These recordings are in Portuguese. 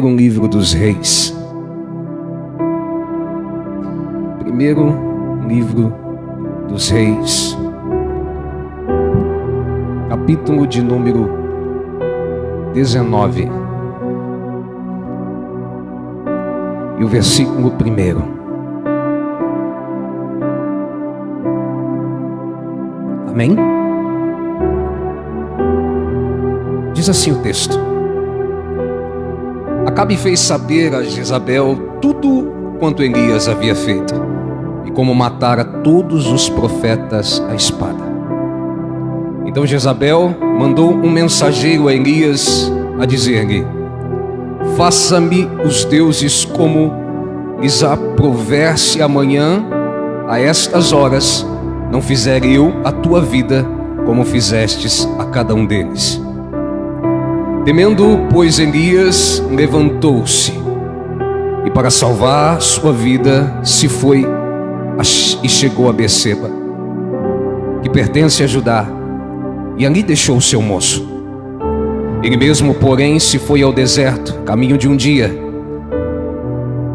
Um livro dos Reis. Primeiro livro dos Reis, capítulo de número 19 e o versículo 1. Amém? Diz assim o texto: Acabe fez saber a Jezabel tudo quanto Elias havia feito, e como matara todos os profetas à espada. Então Jezabel mandou um mensageiro a Elias a dizer-lhe: Faça-me os deuses como lhes aprouver, se amanhã, a estas horas, não fizer eu a tua vida como fizestes a cada um deles. Temendo, pois, Elias levantou-se e, para salvar sua vida, se foi e chegou a Beceba, que pertence a Judá, e ali deixou o seu moço. Ele mesmo, porém, se foi ao deserto, caminho de um dia,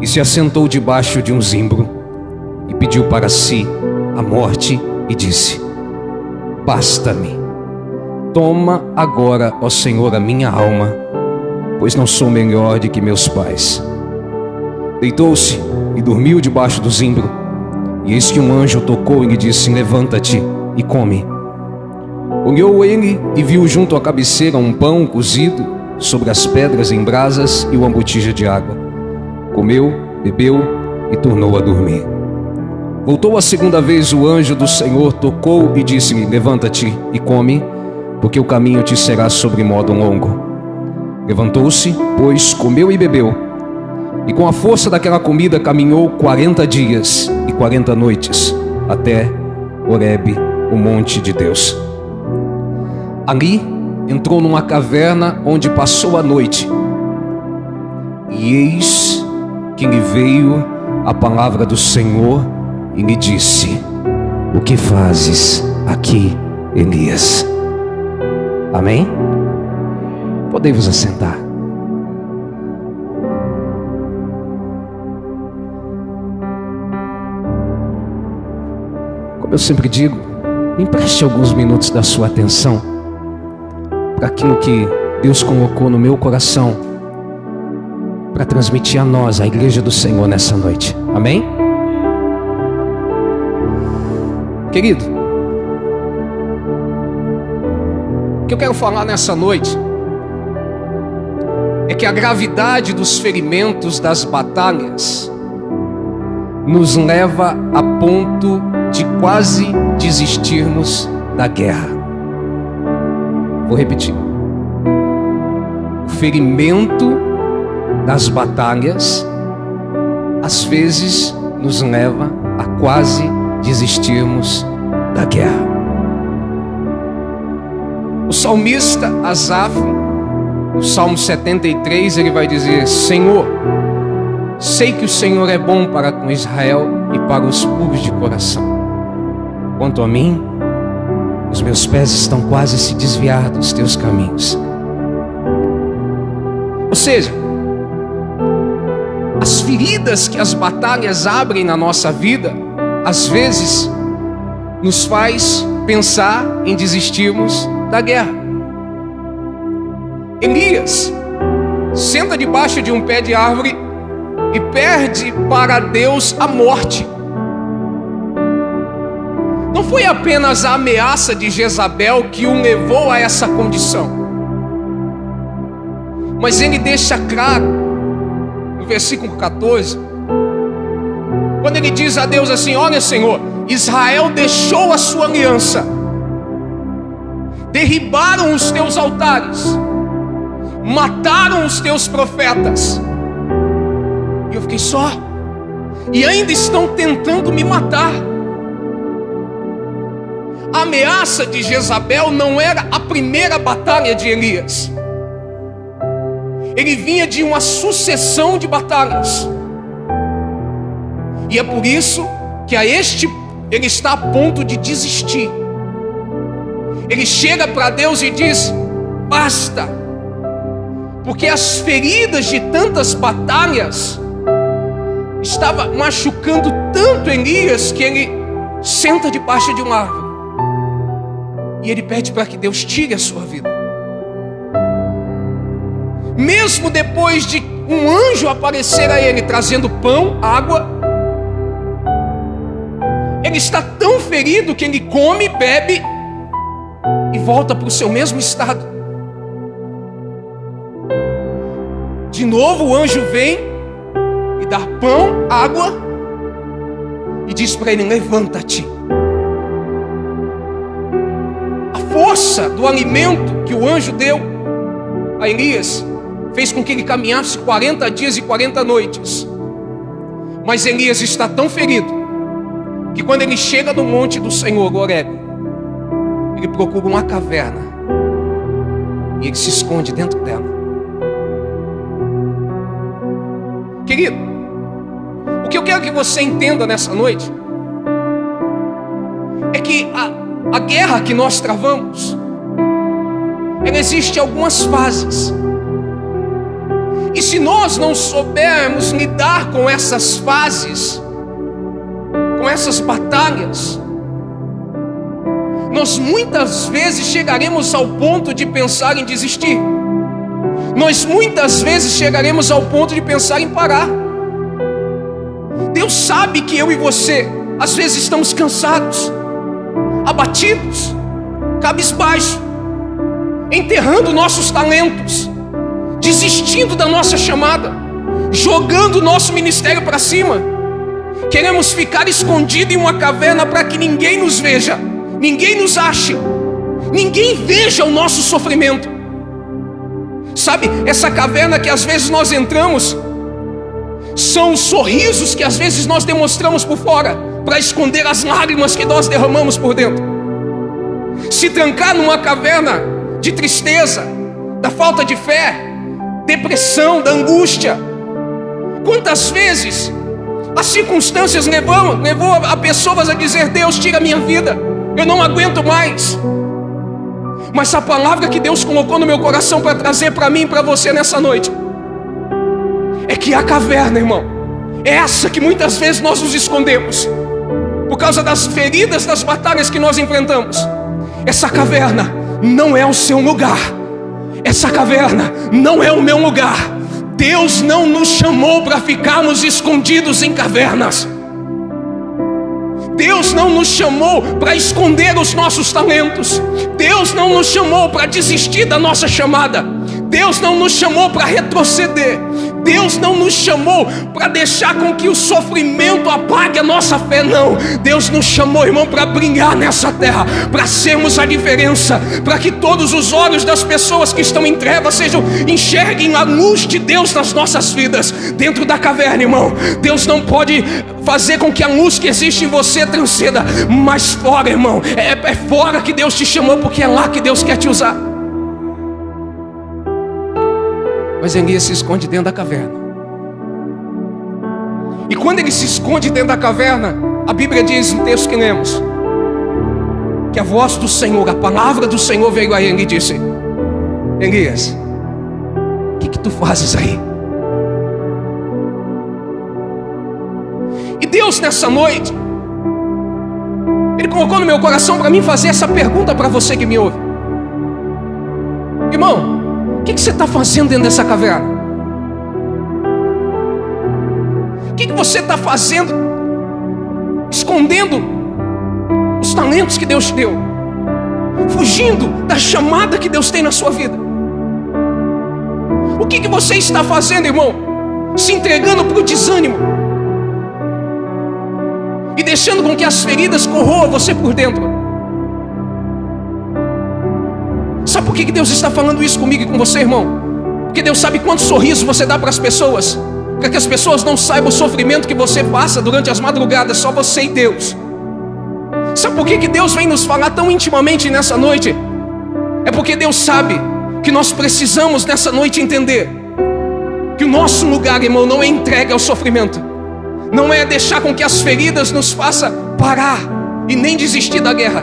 e se assentou debaixo de um zimbro e pediu para si a morte e disse: Basta-me. Toma agora, ó Senhor, a minha alma, pois não sou melhor do que meus pais. Deitou-se e dormiu debaixo do zimbro. E eis que um anjo tocou e lhe disse: Levanta-te e come. Olhou ele e viu junto à cabeceira um pão cozido sobre as pedras em brasas e uma botija de água. Comeu, bebeu e tornou a dormir. Voltou a segunda vez o anjo do Senhor, tocou e disse-lhe: Levanta-te e come, porque o caminho te será sobremodo longo. Levantou-se, pois, comeu e bebeu, e com a força daquela comida caminhou 40 dias e 40 noites, até Horebe, o monte de Deus. Ali entrou numa caverna onde passou a noite, e eis que lhe veio a palavra do Senhor e lhe disse: O que fazes aqui, Elias? Amém? Podem vos assentar. Como eu sempre digo, empreste alguns minutos da sua atenção para aquilo que Deus colocou no meu coração para transmitir a nós, a igreja do Senhor, nessa noite. Amém? Querido, o que eu quero falar nessa noite é que a gravidade dos ferimentos, das batalhas, nos leva a ponto de quase desistirmos da guerra. Vou repetir. O ferimento das batalhas às vezes nos leva a quase desistirmos da guerra. O salmista Asaf, no Salmo 73, ele vai dizer: Senhor, sei que o Senhor é bom para com Israel e para os puros de coração. Quanto a mim, os meus pés estão quase a se desviar dos teus caminhos. Ou seja, as feridas que as batalhas abrem na nossa vida, às vezes, nos faz pensar em desistirmos da guerra. Elias senta debaixo de um pé de árvore e pede para Deus a morte. Não foi apenas a ameaça de Jezabel que o levou a essa condição, mas ele deixa claro no versículo 14, quando ele diz a Deus assim: Olha, Senhor, Israel deixou a sua aliança, derribaram os teus altares, mataram os teus profetas, e eu fiquei só, e ainda estão tentando me matar. A ameaça de Jezabel não era a primeira batalha de Elias. Ele vinha de uma sucessão de batalhas, e é por isso que ele está a ponto de desistir. Ele chega para Deus e diz: basta, porque as feridas de tantas batalhas estava machucando tanto Elias que ele senta debaixo de uma árvore e ele pede para que Deus tire a sua vida. Mesmo depois de um anjo aparecer a ele trazendo pão, água, ele está tão ferido que ele come, bebe e volta para o seu mesmo estado. De novo o anjo vem e dá pão, água e diz para ele: levanta-te. A força do alimento que o anjo deu a Elias fez com que ele caminhasse 40 dias e 40 noites. Mas Elias está tão ferido que quando ele chega no monte do Senhor, Horebe, ele procura uma caverna e ele se esconde dentro dela. Querido, o que eu quero que você entenda nessa noite é que a guerra que nós travamos, ela existe em algumas fases. E se nós não soubermos lidar com essas fases, com essas batalhas, nós muitas vezes chegaremos ao ponto de pensar em desistir. Nós muitas vezes chegaremos ao ponto de pensar em parar. Deus sabe que eu e você às vezes estamos cansados, abatidos, cabisbaixos, enterrando nossos talentos, desistindo da nossa chamada, jogando o nosso ministério para cima. Queremos ficar escondido em uma caverna para que ninguém nos veja, ninguém nos ache, ninguém veja o nosso sofrimento. Sabe, essa caverna que às vezes nós entramos são os sorrisos que às vezes nós demonstramos por fora para esconder as lágrimas que nós derramamos por dentro. Se trancar numa caverna de tristeza, da falta de fé, depressão, da angústia. Quantas vezes as circunstâncias levou a pessoas a dizer: Deus, tira a minha vida, eu não aguento mais. Mas a palavra que Deus colocou no meu coração para trazer para mim e para você nessa noite é que a caverna, irmão, é essa que muitas vezes nós nos escondemos por causa das feridas, das batalhas que nós enfrentamos. Essa caverna não é o seu lugar. Essa caverna não é o meu lugar. Deus não nos chamou para ficarmos escondidos em cavernas. Deus não nos chamou para esconder os nossos talentos. Deus não nos chamou para desistir da nossa chamada. Deus não nos chamou para retroceder. Deus não nos chamou para deixar com que o sofrimento apague a nossa fé, não. Deus nos chamou, irmão, para brilhar nessa terra, para sermos a diferença, para que todos os olhos das pessoas que estão em trevas enxerguem a luz de Deus nas nossas vidas. Dentro da caverna, irmão, Deus não pode fazer com que a luz que existe em você transcenda, mas fora, irmão, é fora que Deus te chamou, porque é lá que Deus quer te usar. Mas Elias se esconde dentro da caverna. E quando ele se esconde dentro da caverna, a Bíblia diz no texto que lemos que a voz do Senhor, a palavra do Senhor veio a ele e disse: Elias, o que tu fazes aí? E Deus nessa noite, Ele colocou no meu coração para mim fazer essa pergunta para você que me ouve. Irmão, o que você está fazendo dentro dessa caverna? O que você está fazendo escondendo os talentos que Deus te deu, fugindo da chamada que Deus tem na sua vida? O que você está fazendo, irmão? Se entregando para o desânimo e deixando com que as feridas corroam você por dentro. Sabe por que Deus está falando isso comigo e com você, irmão? Porque Deus sabe quantos sorrisos você dá para as pessoas, para que as pessoas não saibam o sofrimento que você passa durante as madrugadas, só você e Deus. Sabe por que Deus vem nos falar tão intimamente nessa noite? É porque Deus sabe que nós precisamos nessa noite entender que o nosso lugar, irmão, não é entregue ao sofrimento, não é deixar com que as feridas nos façam parar e nem desistir da guerra.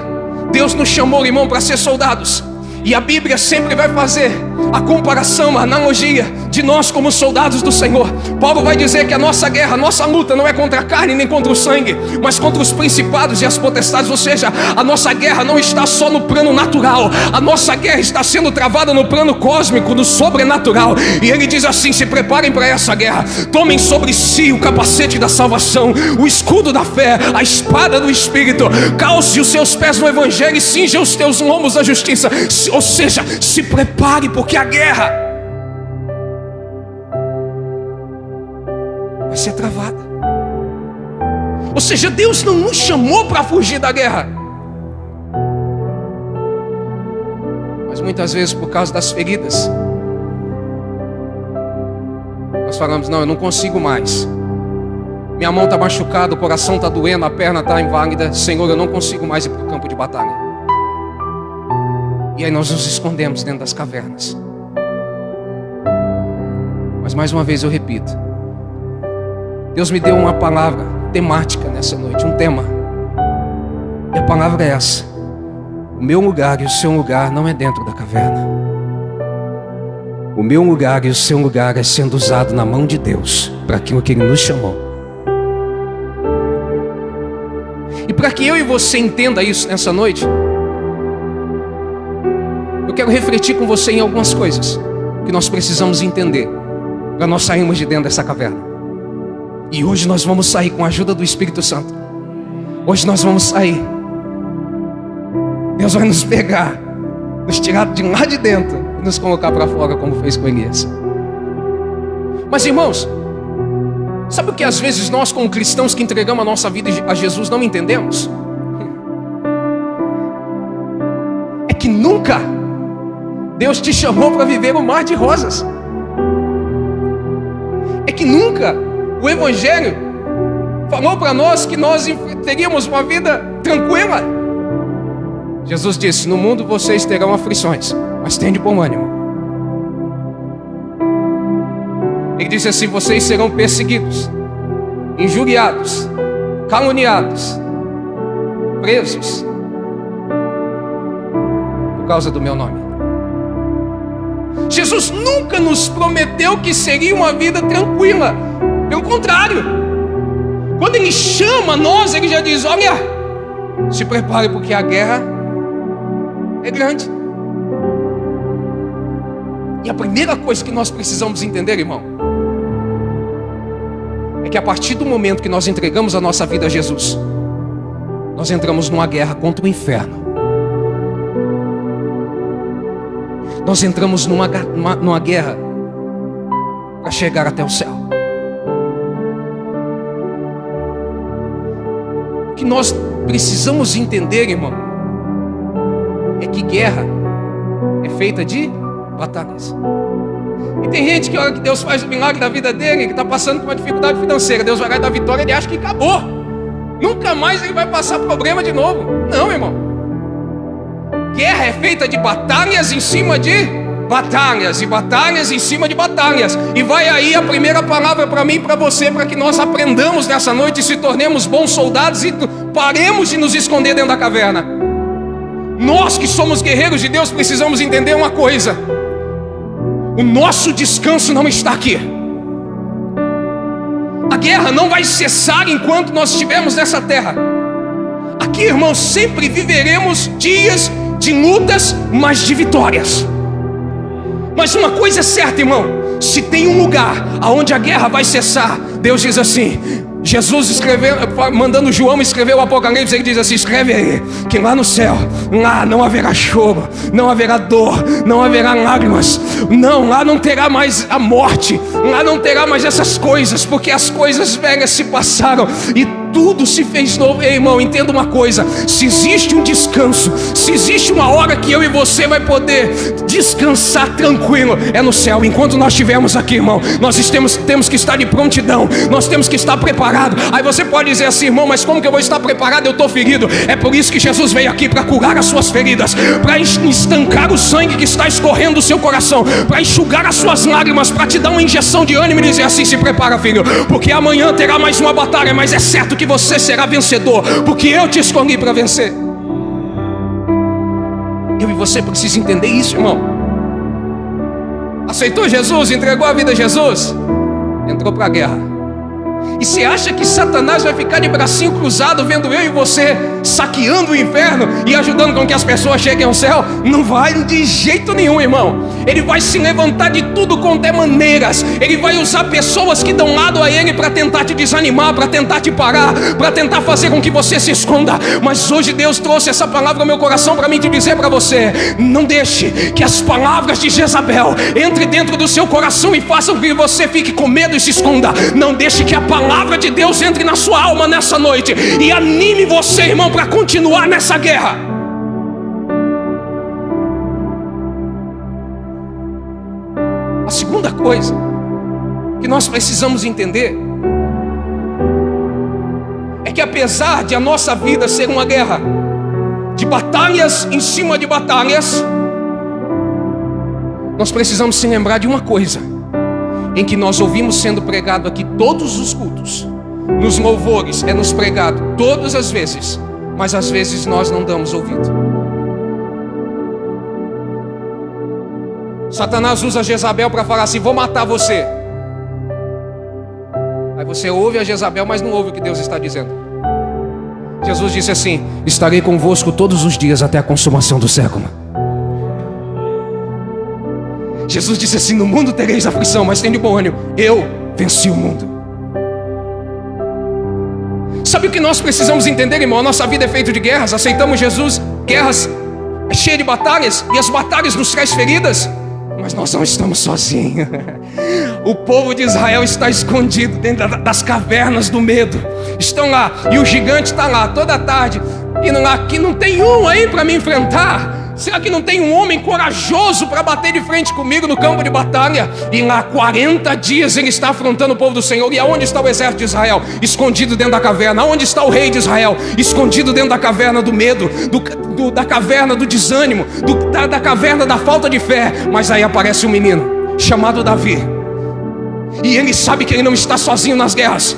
Deus nos chamou, irmão, para ser soldados. E a Bíblia sempre vai fazer a comparação, a analogia de nós como soldados do Senhor. Paulo vai dizer que a nossa guerra, a nossa luta não é contra a carne nem contra o sangue, mas contra os principados e as potestades. Ou seja, a nossa guerra não está só no plano natural, a nossa guerra está sendo travada no plano cósmico, no sobrenatural. E ele diz assim: se preparem para essa guerra, tomem sobre si o capacete da salvação, o escudo da fé, a espada do Espírito, calce os seus pés no Evangelho e cinja os teus lombos da justiça. Ou seja, se prepare, porque a guerra vai ser travada. Ou seja, Deus não nos chamou para fugir da guerra, mas muitas vezes por causa das feridas nós falamos: não, eu não consigo mais, minha mão está machucada, o coração está doendo, a perna está inválida, Senhor, eu não consigo mais ir para o campo de batalha. E aí nós nos escondemos dentro das cavernas. Mas mais uma vez eu repito, Deus me deu uma palavra temática nessa noite, um tema. E a palavra é essa: o meu lugar e o seu lugar não é dentro da caverna. O meu lugar e o seu lugar é sendo usado na mão de Deus para aquilo que Ele nos chamou. E para que eu e você entenda isso nessa noite, eu quero refletir com você em algumas coisas que nós precisamos entender para nós sairmos de dentro dessa caverna. E hoje nós vamos sair com a ajuda do Espírito Santo. Hoje nós vamos sair. Deus vai nos pegar, nos tirar de lá de dentro e nos colocar para fora, como fez com Elias. Mas irmãos, sabe o que às vezes nós como cristãos que entregamos a nossa vida a Jesus não entendemos? É que nunca Deus te chamou para viver um mar de rosas. É que nunca o Evangelho falou para nós que nós teríamos uma vida tranquila. Jesus disse: no mundo vocês terão aflições, mas tenham de bom ânimo. Ele disse assim: vocês serão perseguidos, injuriados, caluniados, presos por causa do meu nome. Jesus nunca nos prometeu que seria uma vida tranquila. Pelo contrário, quando Ele chama nós, Ele já diz: olha, se prepare, porque a guerra é grande. E a primeira coisa que nós precisamos entender, irmão, é que a partir do momento que nós entregamos a nossa vida a Jesus, nós entramos numa guerra contra o inferno. Nós entramos numa guerra para chegar até o céu. O que nós precisamos entender, irmão, é que guerra é feita de batalhas. E tem gente que, olha que Deus faz o milagre da vida dele, que está passando por uma dificuldade financeira, Deus vai lá e dá vitória, ele acha que acabou, nunca mais ele vai passar problema de novo. Não, irmão. Guerra é feita de batalhas em cima de batalhas, e batalhas em cima de batalhas. E vai aí a primeira palavra para mim e para você, para que nós aprendamos nessa noite e se tornemos bons soldados e paremos de nos esconder dentro da caverna. Nós que somos guerreiros de Deus precisamos entender uma coisa: o nosso descanso não está aqui. A guerra não vai cessar enquanto nós estivermos nessa terra. Aqui, irmãos, sempre viveremos dias de lutas, mas de vitórias. Mas uma coisa é certa, irmão: se tem um lugar aonde a guerra vai cessar, Deus diz assim, Jesus escreveu, mandando João escrever o Apocalipse, ele diz assim: escreve aí, que lá no céu, lá não haverá choro, não haverá dor, não haverá lágrimas. Não, lá não terá mais a morte, lá não terá mais essas coisas, porque as coisas velhas se passaram e tudo se fez novo. Ei, irmão, entenda uma coisa: se existe um descanso, se existe uma hora que eu e você vai poder descansar tranquilo, é no céu. Enquanto nós estivermos aqui, irmão, nós temos que estar de prontidão, nós temos que estar preparados. Aí você pode dizer assim: irmão, mas como que eu vou estar preparado? Eu estou ferido. É por isso que Jesus veio aqui, para curar as suas feridas, para estancar o sangue que está escorrendo do seu coração, para enxugar as suas lágrimas, para te dar uma injeção de ânimo e dizer assim: se prepara, filho, porque amanhã terá mais uma batalha, mas é certo que você será vencedor, porque eu te escolhi para vencer. Eu e você precisa entender isso, irmão. Aceitou Jesus, entregou a vida a Jesus, entrou para a guerra. E você acha que Satanás vai ficar de bracinho cruzado vendo eu e você saqueando o inferno e ajudando com que as pessoas cheguem ao céu? Não vai de jeito nenhum, irmão. Ele vai se levantar de tudo quanto é maneiras. Ele vai usar pessoas que dão lado a ele para tentar te desanimar, para tentar te parar, para tentar fazer com que você se esconda. Mas hoje Deus trouxe essa palavra ao meu coração para mim te dizer para você: não deixe que as palavras de Jezabel entrem dentro do seu coração e façam com que você fique com medo e se esconda. Não deixe que a palavra de Deus entre na sua alma nessa noite e anime você, irmão, para continuar nessa guerra. A segunda coisa que nós precisamos entender é que, apesar de a nossa vida ser uma guerra de batalhas em cima de batalhas, nós precisamos se lembrar de uma coisa em que nós ouvimos sendo pregado aqui todos os cultos, nos louvores, é nos pregado todas as vezes, mas às vezes nós não damos ouvido. Satanás usa Jezabel para falar assim: vou matar você. Aí você ouve a Jezabel, mas não ouve o que Deus está dizendo. Jesus disse assim: estarei convosco todos os dias até a consumação do século. Jesus disse assim: no mundo tereis aflição, mas tem de bom ânimo, eu venci o mundo. Sabe o que nós precisamos entender, irmão? A nossa vida é feita de guerras. Aceitamos Jesus, guerras é cheia de batalhas, e as batalhas nos traz feridas, mas nós não estamos sozinhos. O povo de Israel está escondido dentro das cavernas do medo. Estão lá, e o gigante está lá toda tarde, indo lá, que não tem um aí para me enfrentar. Será que não tem um homem corajoso para bater de frente comigo no campo de batalha? E lá 40 dias ele está afrontando o povo do Senhor. E aonde está o exército de Israel? Escondido dentro da caverna. Aonde está o rei de Israel? Escondido dentro da caverna do medo, da caverna do desânimo, da caverna da falta de fé. Mas aí aparece um menino chamado Davi, e ele sabe que ele não está sozinho nas guerras.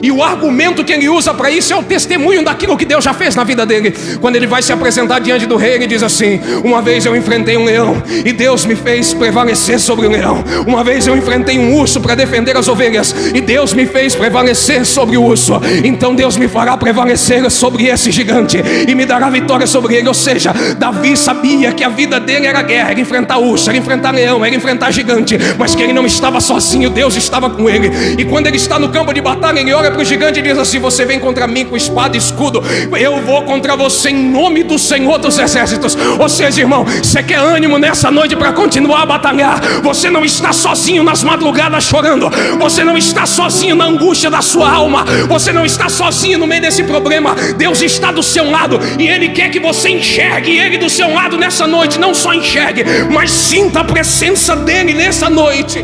E o argumento que ele usa para isso é o testemunho daquilo que Deus já fez na vida dele. Quando ele vai se apresentar diante do rei, ele diz assim: uma vez eu enfrentei um leão e Deus me fez prevalecer sobre o leão. Uma vez eu enfrentei um urso para defender as ovelhas e Deus me fez prevalecer sobre o urso. Então Deus me fará prevalecer sobre esse gigante e me dará vitória sobre ele. Ou seja, Davi sabia que a vida dele era guerra, era enfrentar urso, era enfrentar leão, era enfrentar gigante, mas que ele não estava sozinho, Deus estava com ele. E quando ele está no campo de batalha, ele olha para o gigante e diz assim: você vem contra mim com espada e escudo, eu vou contra você em nome do Senhor dos Exércitos. Ou seja, irmão, você quer ânimo nessa noite para continuar a batalhar? Você não está sozinho nas madrugadas chorando, você não está sozinho na angústia da sua alma, você não está sozinho no meio desse problema. Deus está do seu lado e Ele quer que você enxergue Ele do seu lado nessa noite. Não só enxergue, mas sinta a presença dEle nessa noite.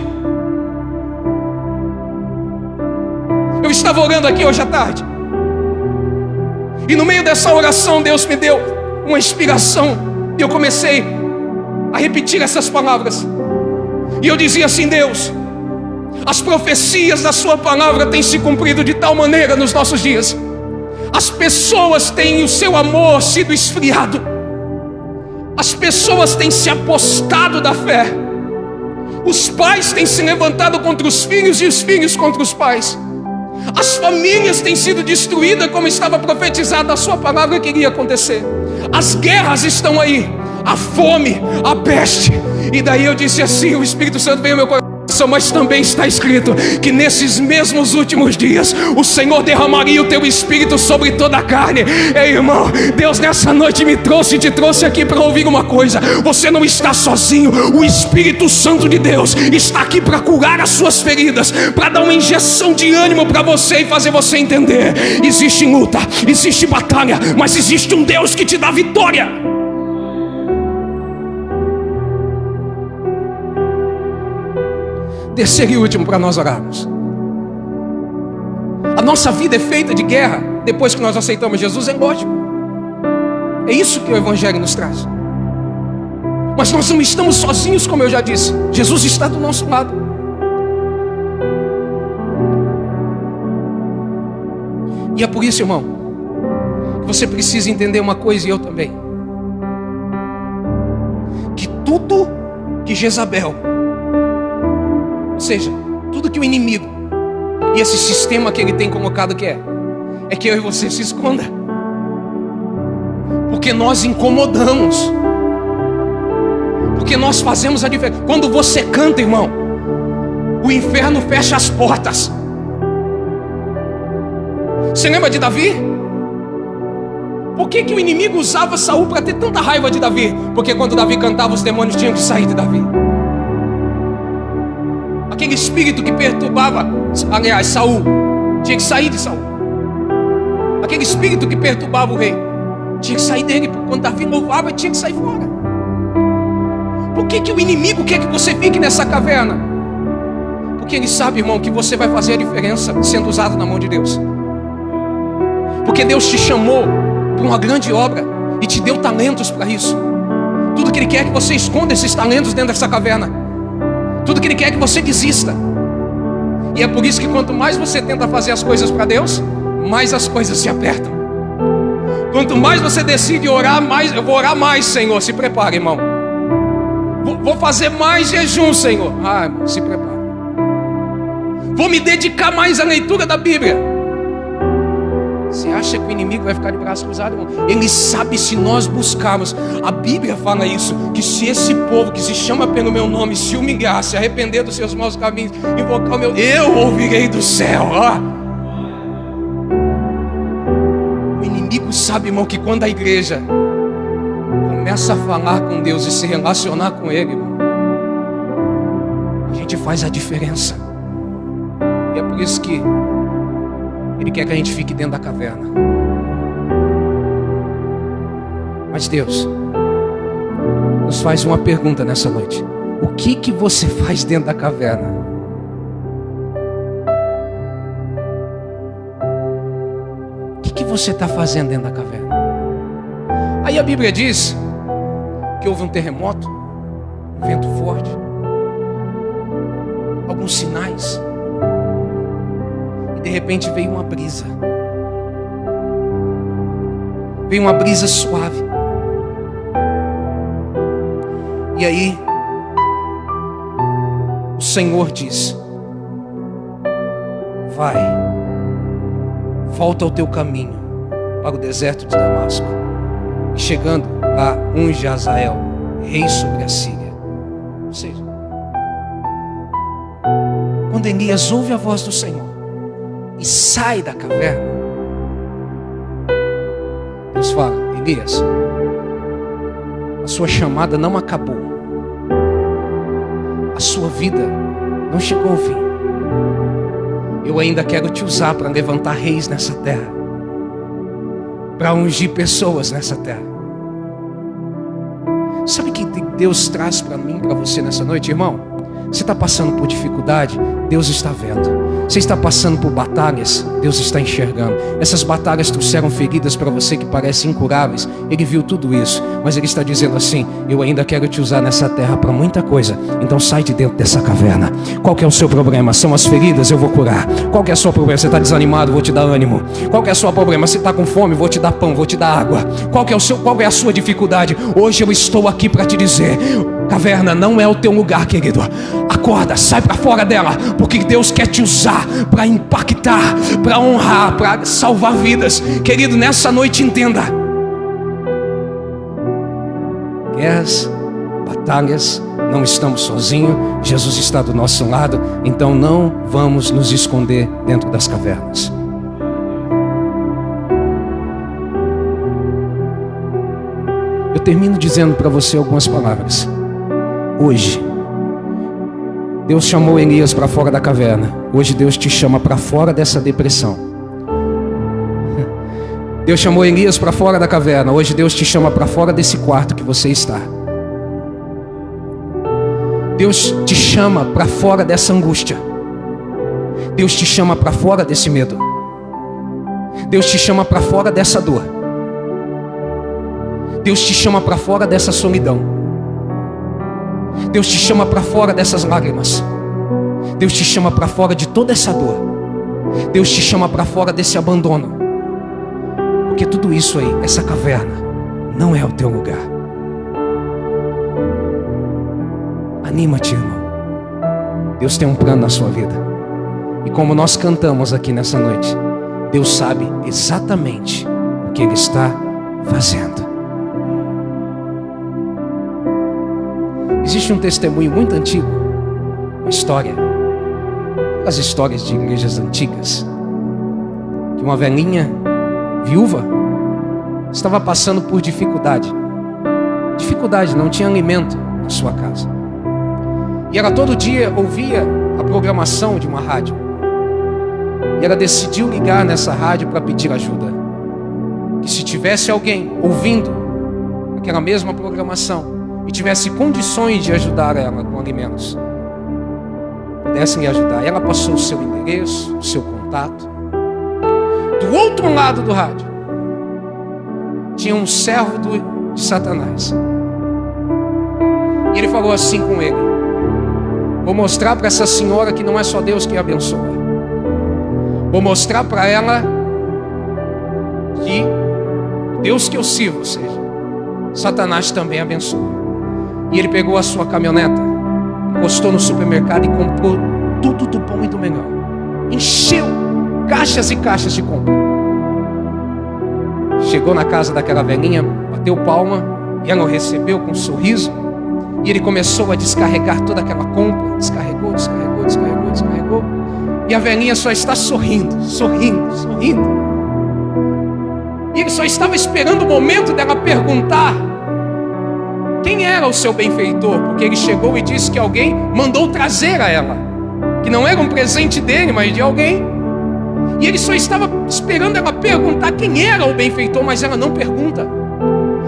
Eu estava orando aqui hoje à tarde, e no meio dessa oração Deus me deu uma inspiração, e eu comecei a repetir essas palavras. E eu dizia assim: Deus, as profecias da sua palavra têm se cumprido de tal maneira nos nossos dias. As pessoas têm o seu amor sido esfriado, as pessoas têm se apostado da fé, os pais têm se levantado contra os filhos e os filhos contra os pais. As famílias têm sido destruídas, como estava profetizado, a sua palavra que iria acontecer. As guerras estão aí, a fome, a peste. E daí eu disse assim: o Espírito Santo veio ao meu coração, mas também está escrito que nesses mesmos últimos dias o Senhor derramaria o teu Espírito sobre toda a carne. Ei, irmão, Deus nessa noite me trouxe e te trouxe aqui para ouvir uma coisa: você não está sozinho. O Espírito Santo de Deus está aqui para curar as suas feridas, para dar uma injeção de ânimo para você e fazer você entender: existe luta, existe batalha, mas existe um Deus que te dá vitória. Terceiro e último para nós orarmos: a nossa vida é feita de guerra depois que nós aceitamos Jesus, é lógico. É isso que o Evangelho nos traz. Mas nós não estamos sozinhos, como eu já disse. Jesus está do nosso lado. E é por isso, irmão, que você precisa entender uma coisa, e eu também: tudo que Jezabel, ou seja, tudo que o inimigo e esse sistema que ele tem colocado quer, é que eu e você se esconda, porque nós incomodamos, porque nós fazemos a diferença. Quando você canta, irmão, o inferno fecha as portas. Você lembra de Davi? Por que o inimigo usava Saul para ter tanta raiva de Davi? Porque quando Davi cantava, os demônios tinham que sair de Davi. Aquele espírito que perturbava, aliás, Saul, tinha que sair de Saul. Aquele espírito que perturbava o rei tinha que sair dele. Quando Davi louvava, tinha que sair fora. Por que o inimigo quer que você fique nessa caverna? Porque ele sabe, irmão, que você vai fazer a diferença sendo usado na mão de Deus. Porque Deus te chamou para uma grande obra e te deu talentos para isso. Tudo que Ele quer é que você esconda esses talentos dentro dessa caverna. Tudo que Ele quer é que você desista. E é por isso que quanto mais você tenta fazer as coisas para Deus, mais as coisas se apertam. Quanto mais você decide orar, mais eu vou orar mais, Senhor. Se prepare, irmão. Vou fazer mais jejum, Senhor. Irmão, se prepare. Vou me dedicar mais à leitura da Bíblia. Você acha que o inimigo vai ficar de braço cruzado, irmão? Ele sabe se nós buscarmos. A Bíblia fala isso, que se esse povo que se chama pelo meu nome se humilhar, se arrepender dos seus maus caminhos, invocar o meu, eu ouvirei do céu. O inimigo sabe, irmão, que quando a igreja começa a falar com Deus e se relacionar com Ele, irmão, a gente faz a diferença. E é por isso que Ele quer que a gente fique dentro da caverna. Mas Deus nos faz uma pergunta nessa noite: o que você faz dentro da caverna? O que você está fazendo dentro da caverna? Aí a Bíblia diz que houve um terremoto, um vento forte, alguns sinais. De repente veio uma brisa. Veio uma brisa suave. E aí o Senhor diz: vai, volta ao teu caminho para o deserto de Damasco. E chegando lá, unge Azael, rei sobre a Síria. Ou seja, quando Elias ouve a voz do Senhor e sai da caverna, Deus fala: Elias, a sua chamada não acabou, a sua vida não chegou ao fim. Eu ainda quero te usar para levantar reis nessa terra, para ungir pessoas nessa terra. Sabe o que Deus traz para mim, para você nessa noite, irmão? Você está passando por dificuldade, Deus está vendo. Você está passando por batalhas, Deus está enxergando. Essas batalhas trouxeram feridas para você que parecem incuráveis. Ele viu tudo isso, mas Ele está dizendo assim: eu ainda quero te usar nessa terra para muita coisa. Então sai de dentro dessa caverna. Qual que é o seu problema? São as feridas? Eu vou curar. Qual que é o seu problema? Você está desanimado? Vou te dar ânimo. Qual que é o seu problema? Você está com fome? Vou te dar pão, vou te dar água. Qual é a sua dificuldade? Hoje eu estou aqui para te dizer: caverna não é o teu lugar, querido. Acorda, sai para fora dela, porque Deus quer te usar para impactar, para honrar, para salvar vidas. Querido, nessa noite entenda: guerras, batalhas, não estamos sozinhos. Jesus está do nosso lado. Então não vamos nos esconder dentro das cavernas. Eu termino dizendo para você algumas palavras. Hoje Deus chamou Elias para fora da caverna. Hoje Deus te chama para fora dessa depressão. Deus chamou Elias para fora da caverna. Hoje Deus te chama para fora desse quarto que você está. Deus te chama para fora dessa angústia. Deus te chama para fora desse medo. Deus te chama para fora dessa dor. Deus te chama para fora dessa solidão. Deus te chama para fora dessas lágrimas. Deus te chama para fora de toda essa dor. Deus te chama para fora desse abandono. Porque tudo isso aí, essa caverna, não é o teu lugar. Anima-te, irmão. Deus tem um plano na sua vida. E como nós cantamos aqui nessa noite, Deus sabe exatamente o que Ele está fazendo. Existe um testemunho muito antigo, uma história, as histórias de igrejas antigas, que uma velhinha viúva estava passando por dificuldade. Não tinha alimento na sua casa. E ela todo dia ouvia a programação de uma rádio. E ela decidiu ligar nessa rádio para pedir ajuda. Que se tivesse alguém ouvindo aquela mesma programação e tivesse condições de ajudar ela com alimentos, pudessem lhe ajudar. E ela passou o seu endereço, o seu contato. Do outro lado do rádio tinha um servo de Satanás. E ele falou assim com ele: vou mostrar para essa senhora que não é só Deus que a abençoa. Vou mostrar para ela que Deus que eu sirvo, ou seja, Satanás também abençoa. E ele pegou a sua caminhoneta, encostou no supermercado e comprou tudo do bom e do melhor. Encheu caixas e caixas de compra. Chegou na casa daquela velhinha, bateu palma, e ela o recebeu com um sorriso. E ele começou a descarregar toda aquela compra. Descarregou. E a velhinha só está sorrindo. E ele só estava esperando o momento dela perguntar quem era o seu benfeitor, porque ele chegou e disse que alguém mandou trazer a ela, que não era um presente dele, mas de alguém. E ele só estava esperando ela perguntar quem era o benfeitor, mas ela não pergunta.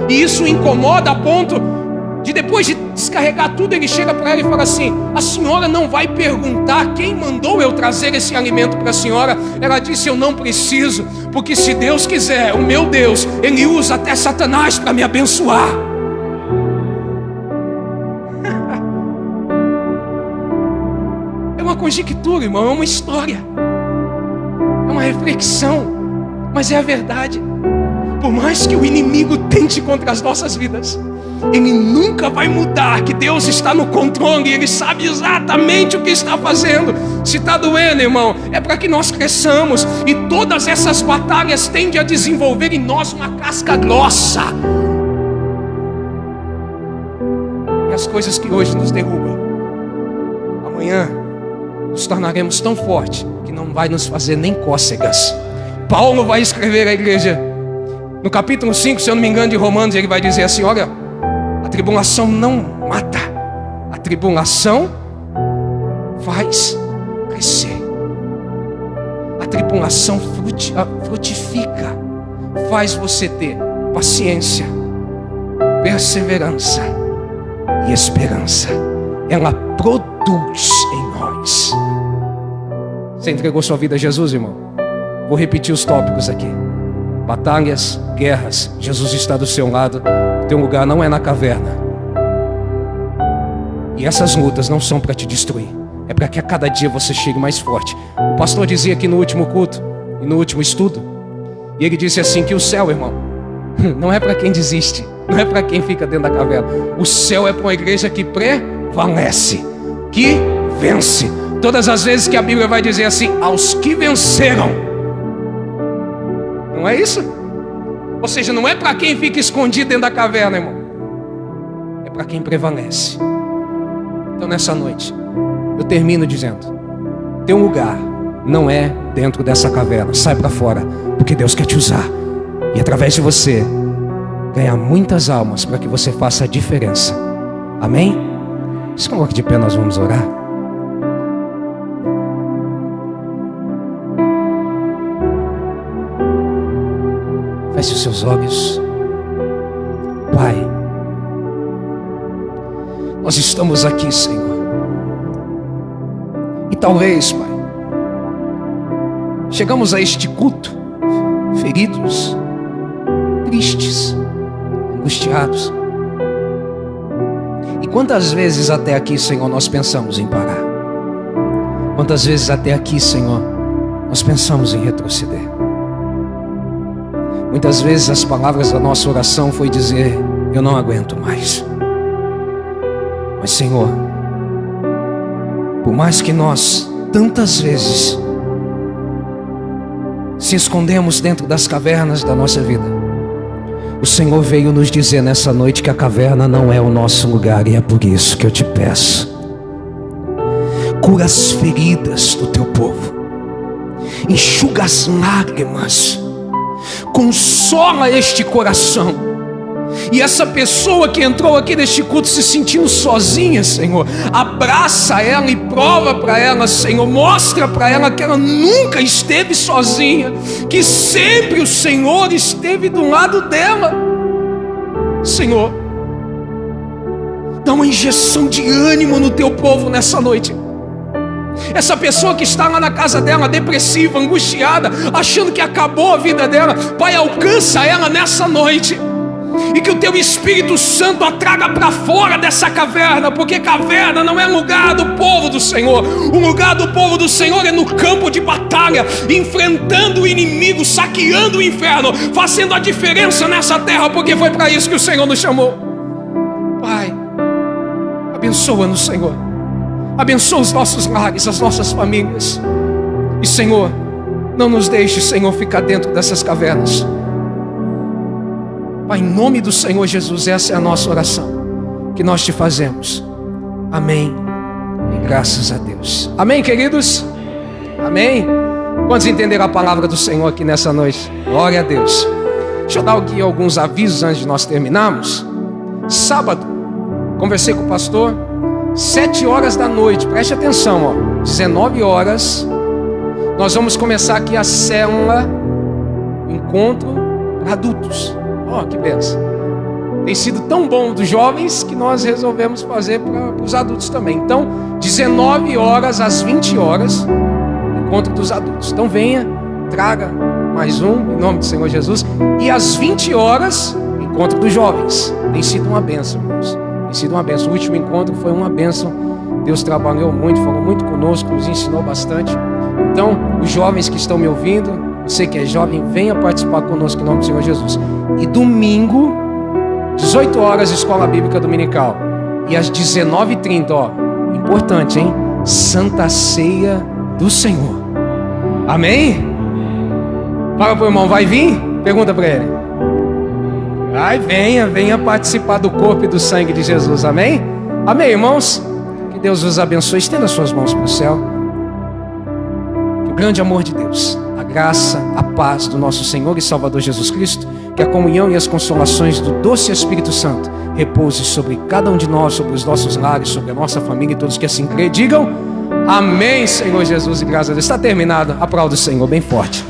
E isso o incomoda a ponto de, depois de descarregar tudo, ele chega para ela e fala assim: a senhora não vai perguntar quem mandou eu trazer esse alimento para a senhora? Ela disse: eu não preciso, porque se Deus quiser, o meu Deus, Ele usa até Satanás para me abençoar. É uma conjectura, irmão, é uma história, é uma reflexão, mas é a verdade. Por mais que o inimigo tente contra as nossas vidas, ele nunca vai mudar que Deus está no controle. Ele sabe exatamente o que está fazendo. Se está doendo, irmão, é para que nós cresçamos. E todas essas batalhas tendem a desenvolver em nós uma casca grossa. E as coisas que hoje nos derrubam, amanhã nos tornaremos tão fortes que não vai nos fazer nem cócegas. Paulo vai escrever à igreja no capítulo 5, se eu não me engano, de Romanos, ele vai dizer assim: olha, a tribulação não mata, a tribulação faz crescer. A tribulação frutifica, faz você ter paciência, perseverança e esperança. Ela produz em nós. Você entregou sua vida a Jesus, irmão? Vou repetir os tópicos aqui. Batalhas, guerras, Jesus está do seu lado. Teu lugar não é na caverna. E essas lutas não são para te destruir, é para que a cada dia você chegue mais forte. O pastor dizia aqui no último culto e no último estudo, e ele disse assim, que o céu, irmão, não é para quem desiste, não é para quem fica dentro da caverna. O céu é para uma igreja que prevalece, que vence. Todas as vezes que a Bíblia vai dizer assim: aos que venceram. Não é isso? Ou seja, não é para quem fica escondido dentro da caverna, irmão. É para quem prevalece. Então nessa noite, eu termino dizendo: teu lugar não é dentro dessa caverna. Sai para fora, porque Deus quer te usar. E através de você, ganhar muitas almas, para que você faça a diferença. Amém? Se coloque de pé, nós vamos orar. Feche os seus olhos. Pai, nós estamos aqui, Senhor. E talvez, Pai, chegamos a este culto feridos, tristes, angustiados. E quantas vezes até aqui, Senhor, nós pensamos em parar? Quantas vezes até aqui, Senhor, nós pensamos em retroceder? Muitas vezes as palavras da nossa oração foi dizer: eu não aguento mais. Mas Senhor, Por mais que nós, tantas vezes, se escondemos dentro das cavernas da nossa vida, o Senhor veio nos dizer nessa noite que a caverna não é o nosso lugar. E é por isso que eu te peço: cura as feridas do teu povo, enxuga as lágrimas, consola este coração. E essa pessoa que entrou aqui neste culto se sentindo sozinha, Senhor, abraça ela e prova para ela, Senhor, mostra para ela que ela nunca esteve sozinha, que sempre o Senhor esteve do lado dela. Senhor, dá uma injeção de ânimo no teu povo nessa noite. Essa pessoa que está lá na casa dela, depressiva, angustiada, achando que acabou a vida dela, Pai, alcança ela nessa noite. E que o teu Espírito Santo a traga para fora dessa caverna, porque caverna não é lugar do povo do Senhor. O lugar do povo do Senhor é no campo de batalha, enfrentando o inimigo, saqueando o inferno, fazendo a diferença nessa terra, porque foi para isso que o Senhor nos chamou. Pai, abençoa-nos, Senhor. Abençoa os nossos lares, as nossas famílias. E, Senhor, não nos deixe, Senhor, ficar dentro dessas cavernas. Pai, em nome do Senhor Jesus, essa é a nossa oração que nós te fazemos. Amém. E graças a Deus. Amém, queridos? Amém? Quantos entenderam a palavra do Senhor aqui nessa noite? Glória a Deus. Deixa eu dar aqui alguns avisos antes de nós terminarmos. Sábado, conversei com o pastor, 7 horas da noite, preste atenção, 19 horas, nós vamos começar aqui a célula, encontro para adultos. Que bênção. Tem sido tão bom dos jovens que nós resolvemos fazer para os adultos também. Então, 19 horas às 20 horas, encontro dos adultos. Então venha, traga mais um, em nome do Senhor Jesus. E às 20 horas, encontro dos jovens. Tem sido uma bênção, irmãos. Tem sido uma bênção. O último encontro foi uma bênção. Deus trabalhou muito, falou muito conosco, nos ensinou bastante. Então, os jovens que estão me ouvindo, você que é jovem, venha participar conosco em nome do Senhor Jesus. E domingo, 18 horas, Escola Bíblica Dominical. E às 19h30, importante, hein? Santa Ceia do Senhor. Amém? Fala pro irmão, vai vir? Pergunta para ele. Ai, venha participar do corpo e do sangue de Jesus. Amém? Amém, irmãos? Que Deus os abençoe. Estenda suas mãos para o céu. Que o grande amor de Deus, a graça, a paz do nosso Senhor e Salvador Jesus Cristo, que a comunhão e as consolações do doce Espírito Santo repouse sobre cada um de nós, sobre os nossos lares, sobre a nossa família e todos que assim crê, digam amém, Senhor Jesus, e graças a Deus. Está terminado. Aplauda o Senhor bem forte.